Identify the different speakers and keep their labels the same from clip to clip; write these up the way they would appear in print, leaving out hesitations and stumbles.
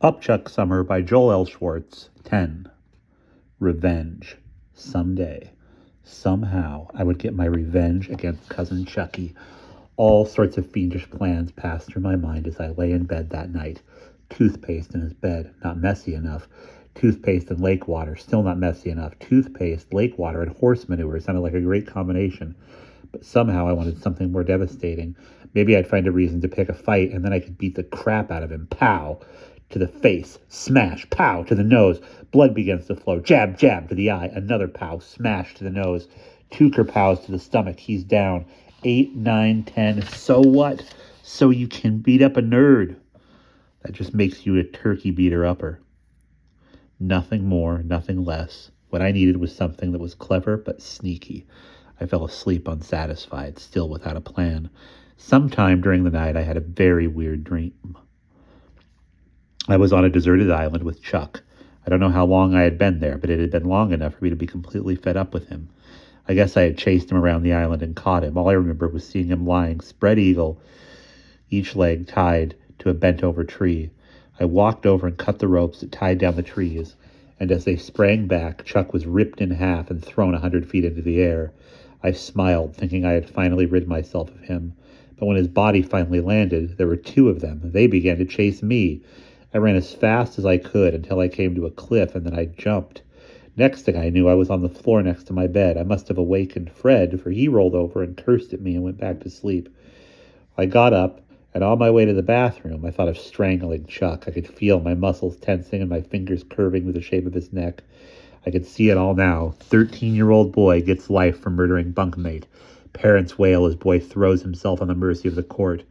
Speaker 1: Upchuck Summer by Joel L. Schwartz. 10. Revenge. Someday, somehow, I would get my revenge against Cousin Chucky. All sorts of fiendish plans passed through my mind as I lay in bed that night. Toothpaste in his bed, not messy enough. Toothpaste and lake water, still not messy enough. Toothpaste, lake water, and horse manure sounded like a great combination. But somehow I wanted something more devastating. Maybe I'd find a reason to pick a fight, and then I could beat the crap out of him. Pow! To the face. Smash. Pow! To the nose. Blood begins to flow. Jab, jab to the eye. Another pow. Smash to the nose. Two kerpows to the stomach. He's down. 8, 9, 10. So what? So you can beat up a nerd. That just makes you a turkey beater-upper. Nothing more, nothing less. What I needed was something that was clever but sneaky. I fell asleep unsatisfied, still without a plan. Sometime during the night, I had a very weird dream. I was on a deserted island with Chuck. I don't know how long I had been there, but it had been long enough for me to be completely fed up with him. I guess I had chased him around the island and caught him. All I remember was seeing him lying, spread eagle, each leg tied to a bent-over tree. I walked over and cut the ropes that tied down the trees, and as they sprang back, Chuck was ripped in half and thrown 100 feet into the air. I smiled, thinking I had finally rid myself of him. But when his body finally landed, there were two of them. They began to chase me. I ran as fast as I could until I came to a cliff, and then I jumped. Next thing I knew, I was on the floor next to my bed. I must have awakened Fred, for he rolled over and cursed at me and went back to sleep. I got up, and on my way to the bathroom, I thought of strangling Chuck. I could feel my muscles tensing and my fingers curving with the shape of his neck. I could see it all now. 13-year-old boy gets life for murdering bunkmate. Parents wail as boy throws himself on the mercy of the court.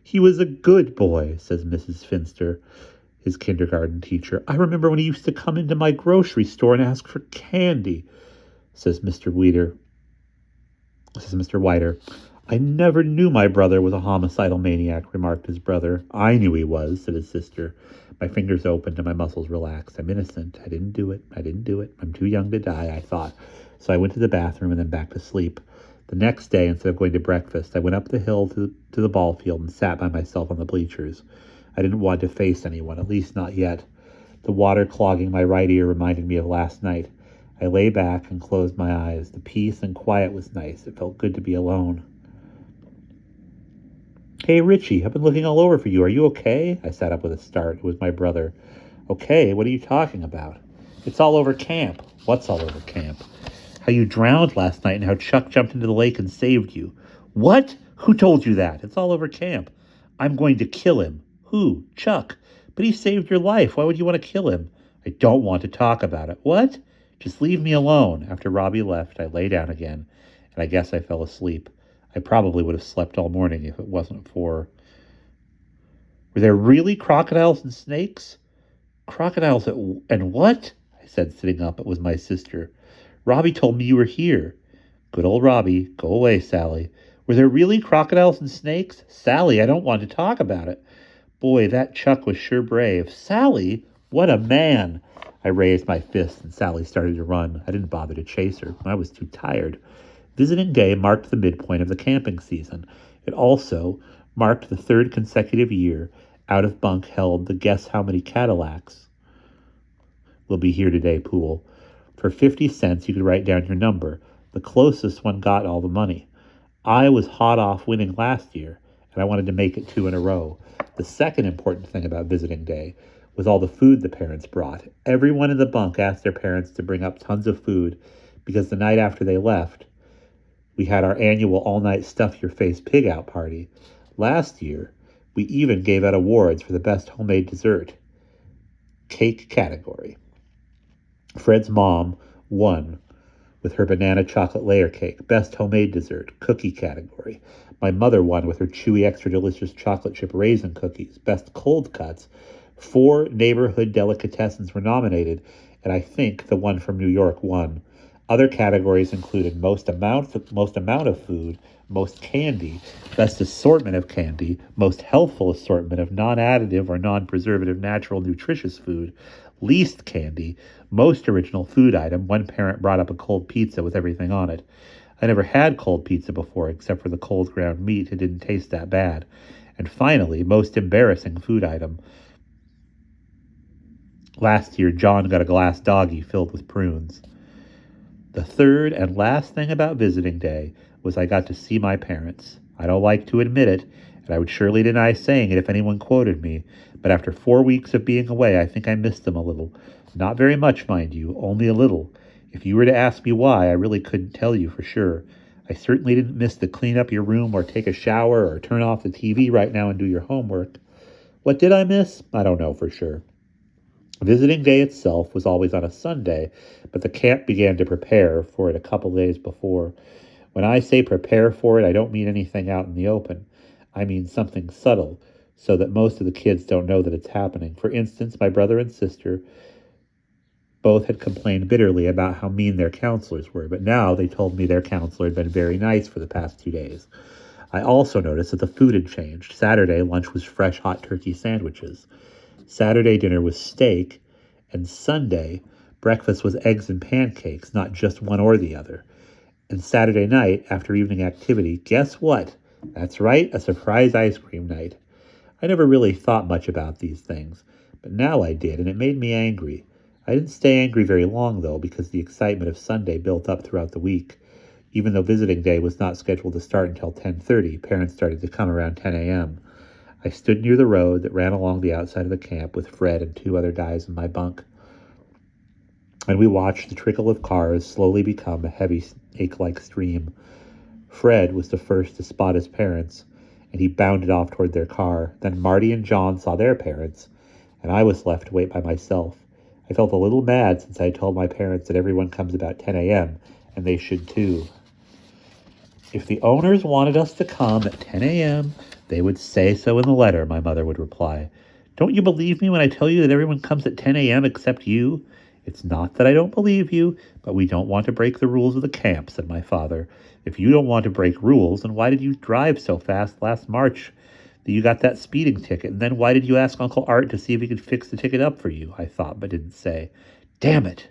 Speaker 1: He was a good boy, says Mrs. Finster, his kindergarten teacher. I remember when he used to come into my grocery store and ask for candy, says Mr. Whiter. I never knew my brother was a homicidal maniac, remarked his brother. I knew he was, said his sister. My fingers opened and my muscles relaxed. I'm innocent. I didn't do it. I'm too young to die, I thought. So I went to the bathroom and then back to sleep. The next day, instead of going to breakfast, I went up the hill to the ball field and sat by myself on the bleachers. I didn't want to face anyone, at least not yet. The water clogging my right ear reminded me of last night. I lay back and closed my eyes. The peace and quiet was nice. It felt good to be alone. Hey, Richie, I've been looking all over for you. Are you okay? I sat up with a start. It was my brother. Okay, what are you talking about? It's all over camp. What's all over camp? How you drowned last night and how Chuck jumped into the lake and saved you. What? Who told you that? It's all over camp. I'm going to kill him. Who? Chuck. But he saved your life. Why would you want to kill him? I don't want to talk about it. What? Just leave me alone. After Robbie left, I lay down again, and I guess I fell asleep. I probably would have slept all morning if it wasn't for... Were there really crocodiles and snakes? Crocodiles and what? I said, sitting up. It was my sister. Robbie told me you were here. Good old Robbie. Go away, Sally. Were there really crocodiles and snakes? Sally, I don't want to talk about it. Boy, that Chuck was sure brave. Sally? What a man! I raised my fist and Sally started to run. I didn't bother to chase her. I was too tired. Visiting day marked the midpoint of the camping season. It also marked the third consecutive year Out of Bunk held the Guess How Many Cadillacs Will Be Here Today pool. For 50 cents, you could write down your number. The closest one got all the money. I was hot off winning last year, and I wanted to make it 2 in a row. The second important thing about visiting day was all the food the parents brought. Everyone in the bunk asked their parents to bring up tons of food because the night after they left, we had our annual all-night stuff-your-face pig-out party. Last year, we even gave out awards for the best homemade dessert. Cake category. Fred's mom won with her banana chocolate layer cake. Best homemade dessert. Cookie category. My mother won with her chewy, extra delicious chocolate chip raisin cookies. Best cold cuts. 4 neighborhood delicatessens were nominated, and I think the one from New York won. Other categories included most amount of food, most candy, best assortment of candy, most healthful assortment of non-additive or non-preservative natural nutritious food, least candy, most original food item. One parent brought up a cold pizza with everything on it. I never had cold pizza before except for the cold ground meat. It didn't taste that bad. And finally, most embarrassing food item. Last year, John got a glass doggy filled with prunes. The third and last thing about visiting day was I got to see my parents. I don't like to admit it, and I would surely deny saying it if anyone quoted me, but after 4 weeks of being away, I think I missed them a little. Not very much, mind you, only a little. If you were to ask me why, I really couldn't tell you for sure. I certainly didn't miss the clean up your room or take a shower or turn off the TV right now and do your homework. What did I miss? I don't know for sure. Visiting day itself was always on a Sunday, but the camp began to prepare for it a couple days before. When I say prepare for it, I don't mean anything out in the open. I mean something subtle, so that most of the kids don't know that it's happening. For instance, my brother and sister both had complained bitterly about how mean their counselors were, but now they told me their counselor had been very nice for the past 2 days. I also noticed that the food had changed. Saturday, lunch was fresh hot turkey sandwiches. Saturday dinner was steak, and Sunday, breakfast was eggs and pancakes, not just one or the other. And Saturday night, after evening activity, guess what? That's right, a surprise ice cream night. I never really thought much about these things, but now I did, and it made me angry. I didn't stay angry very long, though, because the excitement of Sunday built up throughout the week. Even though visiting day was not scheduled to start until 10:30, parents started to come around 10 a.m. I stood near the road that ran along the outside of the camp with Fred and 2 other guys in my bunk, and we watched the trickle of cars slowly become a heavy, snake-like stream. Fred was the first to spot his parents, and he bounded off toward their car. Then Marty and John saw their parents, and I was left to wait by myself. I felt a little mad since I had told my parents that everyone comes about 10 a.m., and they should too. If the owners wanted us to come at 10 a.m., they would say so in the letter, my mother would reply. Don't you believe me when I tell you that everyone comes at 10 a.m. except you? It's not that I don't believe you, but we don't want to break the rules of the camp, said my father. If you don't want to break rules, then why did you drive so fast last March that you got that speeding ticket? And then why did you ask Uncle Art to see if he could fix the ticket up for you? I thought, but didn't say. Damn it!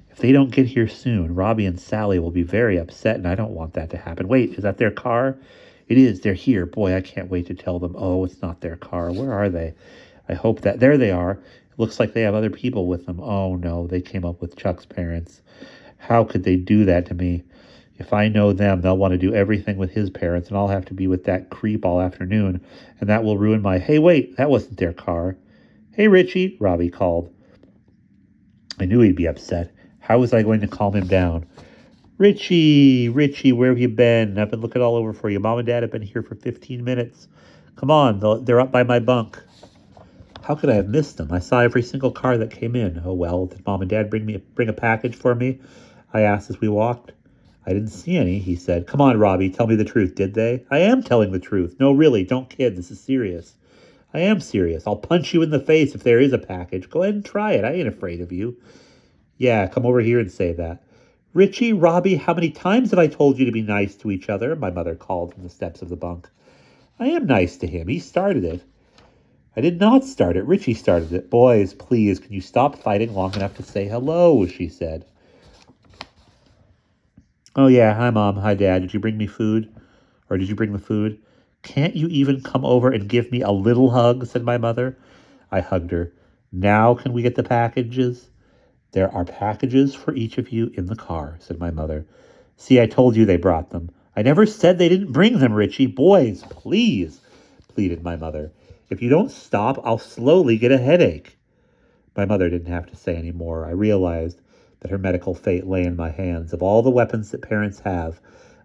Speaker 1: If they don't get here soon, Robbie and Sally will be very upset, and I don't want that to happen. Wait, is that their car? It is. They're here. Boy, I can't wait to tell them. Oh, it's not their car. Where are they? I hope that... There they are. It looks like they have other people with them. Oh, no, they came up with Chuck's parents. How could they do that to me? If I know them, they'll want to do everything with his parents, and I'll have to be with that creep all afternoon, and that will ruin my... Hey, wait, that wasn't their car. Hey, Richie, Robbie called. I knew he'd be upset. How was I going to calm him down? Richie, where have you been? I've been looking all over for you. Mom and Dad have been here for 15 minutes. Come on, they're up by my bunk. How could I have missed them? I saw every single car that came in. Oh, well, did Mom and Dad bring a package for me? I asked as we walked. I didn't see any, he said. Come on, Robbie, tell me the truth, did they? I am telling the truth. No, really, don't kid. This is serious. I am serious. I'll punch you in the face if there is a package. Go ahead and try it. I ain't afraid of you. Yeah, come over here and say that. Richie, Robbie, how many times have I told you to be nice to each other? My mother called from the steps of the bunk. I am nice to him. He started it. I did not start it. Richie started it. Boys, please, can you stop fighting long enough to say hello, she said. Oh, yeah, hi, Mom. Hi, Dad. Did you bring me food? Or did you bring the food? Can't you even come over and give me a little hug, said my mother. I hugged her. Now can we get the packages? There are packages for each of you in the car, said my mother. See, I told you they brought them. I never said they didn't bring them, Richie. Boys, please, pleaded my mother. If you don't stop, I'll slowly get a headache. My mother didn't have to say any more. I realized that her medical fate lay in my hands. Of all the weapons that parents have,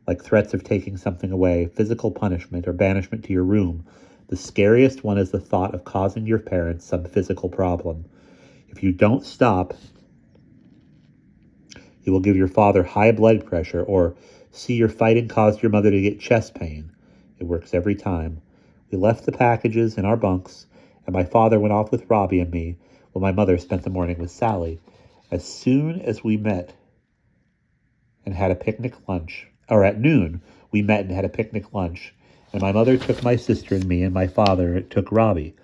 Speaker 1: like threats of taking something away, physical punishment, or banishment to your room, the scariest one is the thought of causing your parents some physical problem. If you don't stop, you will give your father high blood pressure, or see your fighting caused your mother to get chest pain. It works every time. We left the packages in our bunks, and my father went off with Robbie and me, while my mother spent the morning with Sally. As soon as we met and had a picnic lunch, or at noon, we met and had a picnic lunch, and my mother took my sister and me, and my father took Robbie.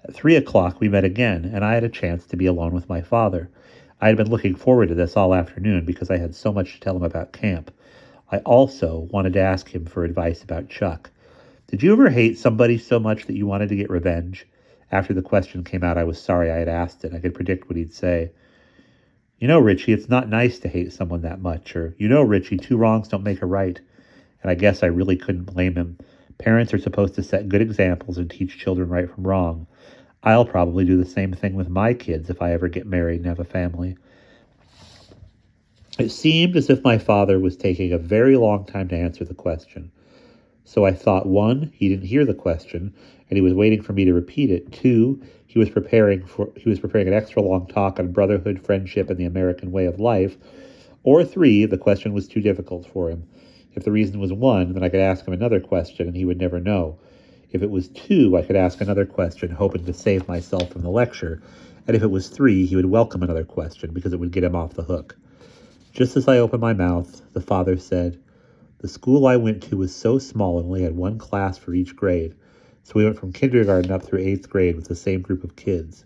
Speaker 1: At 3 o'clock, we met again, and I had a chance to be alone with my father. I had been looking forward to this all afternoon because I had so much to tell him about camp. I also wanted to ask him for advice about Chuck. Did you ever hate somebody so much that you wanted to get revenge? After the question came out, I was sorry I had asked it. I could predict what he'd say. You know, Richie, it's not nice to hate someone that much. Or, you know, Richie, two wrongs don't make a right. And I guess I really couldn't blame him. Parents are supposed to set good examples and teach children right from wrong. I'll probably do the same thing with my kids if I ever get married and have a family. It seemed as if my father was taking a very long time to answer the question. So I thought, one, he didn't hear the question, and he was waiting for me to repeat it. Two, he was preparing an extra long talk on brotherhood, friendship, and the American way of life. Or three, the question was too difficult for him. If the reason was one, then I could ask him another question, and he would never know. If it was two, I could ask another question, hoping to save myself from the lecture. And if it was three, he would welcome another question, because it would get him off the hook. Just as I opened my mouth, the father said, "The school I went to was so small and only had one class for each grade. So we went from kindergarten up through 8th grade with the same group of kids.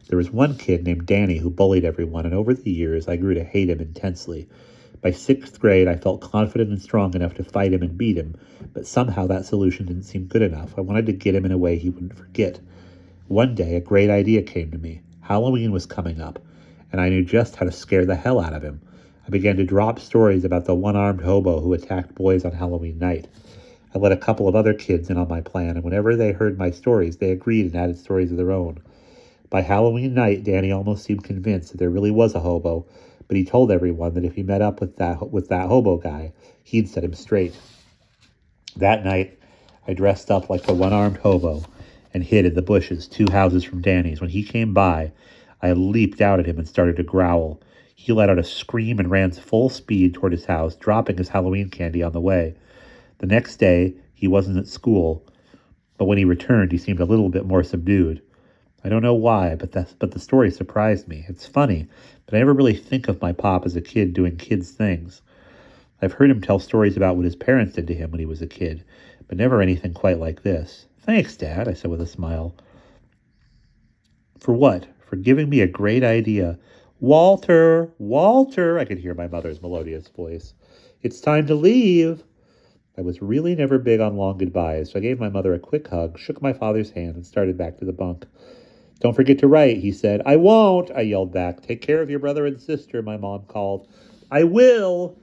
Speaker 1: There was one kid named Danny who bullied everyone, and over the years I grew to hate him intensely. By 6th grade, I felt confident and strong enough to fight him and beat him, but somehow that solution didn't seem good enough. I wanted to get him in a way he wouldn't forget. One day, a great idea came to me. Halloween was coming up, and I knew just how to scare the hell out of him. I began to drop stories about the one-armed hobo who attacked boys on Halloween night. I let a couple of other kids in on my plan, and whenever they heard my stories, they agreed and added stories of their own. By Halloween night, Danny almost seemed convinced that there really was a hobo, but he told everyone that if he met up with that hobo guy, he'd set him straight. That night, I dressed up like the one-armed hobo and hid in the bushes 2 houses from Danny's. When he came by, I leaped out at him and started to growl. He let out a scream and ran full speed toward his house, dropping his Halloween candy on the way. The next day, he wasn't at school, but when he returned, he seemed a little bit more subdued. I don't know why, but the story surprised me. It's funny, but I never really think of my pop as a kid doing kids' things. I've heard him tell stories about what his parents did to him when he was a kid, but never anything quite like this. Thanks, Dad, I said with a smile. For what? For giving me a great idea. Walter, Walter, I could hear my mother's melodious voice. It's time to leave. I was really never big on long goodbyes, so I gave my mother a quick hug, shook my father's hand, and started back to the bunk. Don't forget to write, he said. I won't, I yelled back. Take care of your brother and sister, my mom called. I will.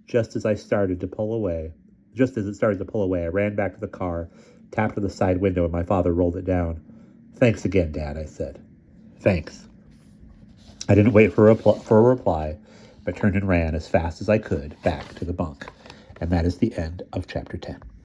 Speaker 1: Just as it started to pull away, I ran back to the car, tapped on the side window, and my father rolled it down. Thanks again, Dad, I said. Thanks. I didn't wait for a reply, but turned and ran as fast as I could back to the bunk. And that is the end of Chapter 10.